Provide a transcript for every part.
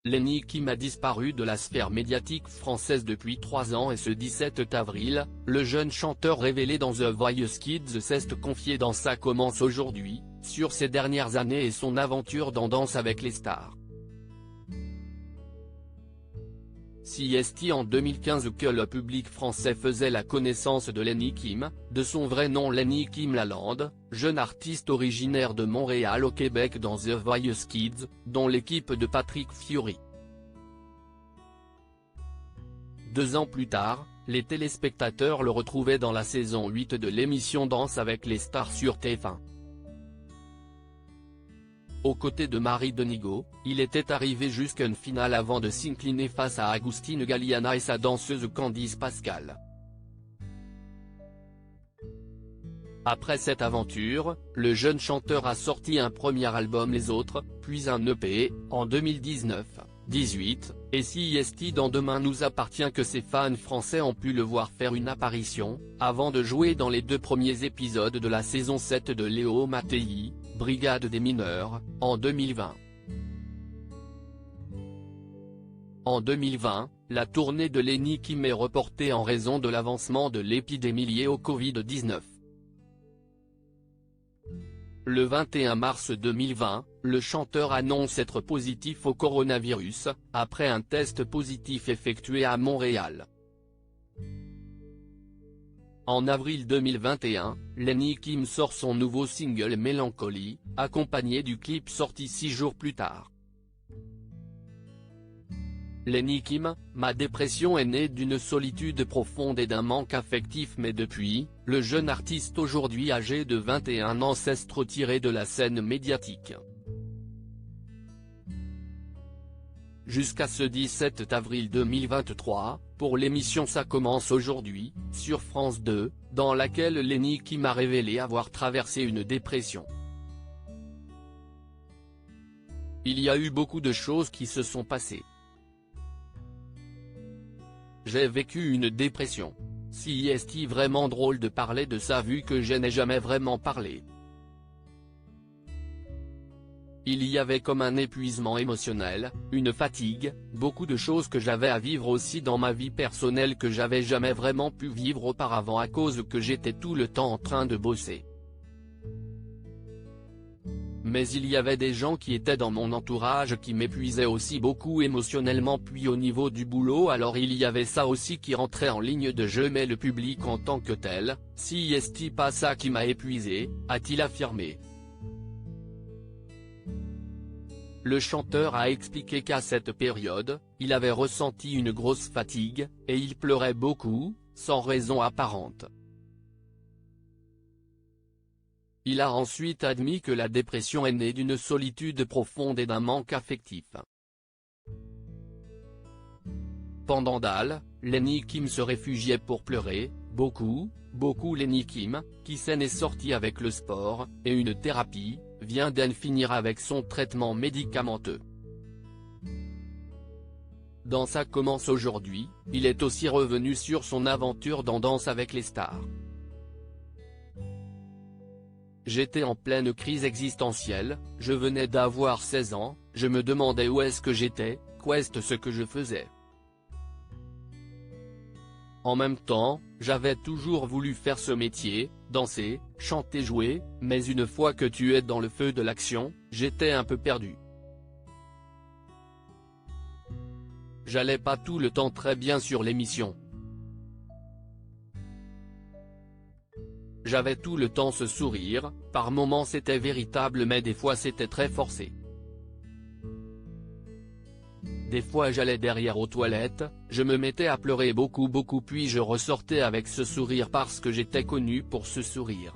Lenny Kim a disparu de la sphère médiatique française depuis 3 ans et ce 17 avril, le jeune chanteur révélé dans The Voice Kids s'est confié dans Ça commence aujourd'hui, sur ses dernières années et son aventure dans Danse avec les stars. C'est en 2015 que le public français faisait la connaissance de Lenny Kim, de son vrai nom Lenny Kim Lalande, jeune artiste originaire de Montréal au Québec dans The Voice Kids, dont l'équipe de Patrick Fiori. 2 ans plus tard, les téléspectateurs le retrouvaient dans la saison 8 de l'émission Danse avec les stars sur TF1. Aux côtés de Marie Denigo, il était arrivé jusqu'à une finale avant de s'incliner face à Agustine Galliana et sa danseuse Candice Pascal. Après cette aventure, le jeune chanteur a sorti un premier album Les Autres, puis un EP, en 2019, 18, et c'est dans Demain nous appartient que ses fans français ont pu le voir faire une apparition, avant de jouer dans les 2 premiers épisodes de la saison 7 de Léo Mattei, Brigade des mineurs, en 2020. En 2020, la tournée de Lenny Kim est reportée en raison de l'avancement de l'épidémie liée au Covid-19. Le 21 mars 2020, le chanteur annonce être positif au coronavirus, après un test positif effectué à Montréal. En avril 2021, Lenny Kim sort son nouveau single Mélancolie, accompagné du clip sorti 6 jours plus tard. Lenny Kim, ma dépression est née d'une solitude profonde et d'un manque affectif mais depuis, le jeune artiste aujourd'hui âgé de 21 ans s'est retiré de la scène médiatique. Jusqu'à ce 17 avril 2023, pour l'émission Ça commence aujourd'hui, sur France 2, dans laquelle Lenny Kim a révélé avoir traversé une dépression. Il y a eu beaucoup de choses qui se sont passées. J'ai vécu une dépression. C'est vraiment drôle de parler de ça vu que je n'ai jamais vraiment parlé. Il y avait comme un épuisement émotionnel, une fatigue, beaucoup de choses que j'avais à vivre aussi dans ma vie personnelle que j'avais jamais vraiment pu vivre auparavant à cause que j'étais tout le temps en train de bosser. Mais il y avait des gens qui étaient dans mon entourage qui m'épuisaient aussi beaucoup émotionnellement puis au niveau du boulot alors il y avait ça aussi qui rentrait en ligne de jeu mais le public en tant que tel, c'est pas ça qui m'a épuisé, a-t-il affirmé. Le chanteur a expliqué qu'à cette période, il avait ressenti une grosse fatigue, et il pleurait beaucoup, sans raison apparente. Il a ensuite admis que la dépression est née d'une solitude profonde et d'un manque affectif. Pendant Dal, Lenny Kim se réfugiait pour pleurer, beaucoup Lenny Kim, qui s'en est sorti avec le sport, et une thérapie, vient d'en finir avec son traitement médicamenteux. Dans Ça commence aujourd'hui, il est aussi revenu sur son aventure dans Danse avec les stars. J'étais en pleine crise existentielle, je venais d'avoir 16 ans, je me demandais où est-ce que j'étais, quoi est-ce ce que je faisais. En même temps, j'avais toujours voulu faire ce métier, danser, chanter, jouer, mais une fois que tu es dans le feu de l'action, j'étais un peu perdu. J'allais pas tout le temps très bien sur l'émission. J'avais tout le temps ce sourire, par moments c'était véritable mais des fois c'était très forcé. Des fois j'allais derrière aux toilettes, je me mettais à pleurer beaucoup puis je ressortais avec ce sourire parce que j'étais connu pour ce sourire.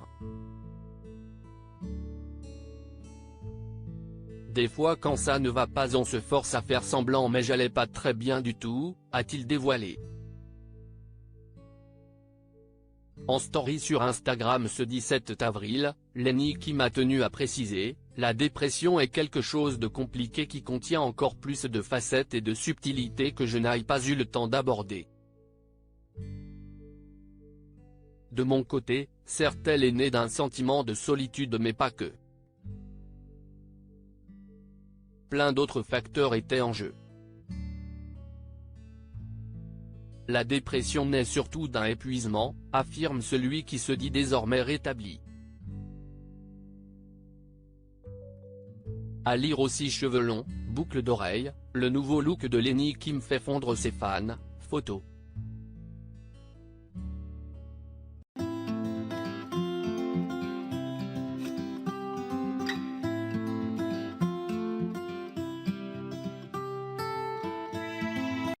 Des fois quand ça ne va pas on se force à faire semblant mais j'allais pas très bien du tout, a-t-il dévoilé. En story sur Instagram ce 17 avril, Lenny Kim a tenu à préciser, la dépression est quelque chose de compliqué qui contient encore plus de facettes et de subtilités que je n'ai pas eu le temps d'aborder. De mon côté, certes elle est née d'un sentiment de solitude mais pas que. Plein d'autres facteurs étaient en jeu. La dépression naît surtout d'un épuisement, affirme celui qui se dit désormais rétabli. À lire aussi cheveux longs, boucles d'oreilles, le nouveau look de Lenny Kim fait fondre ses fans, photo.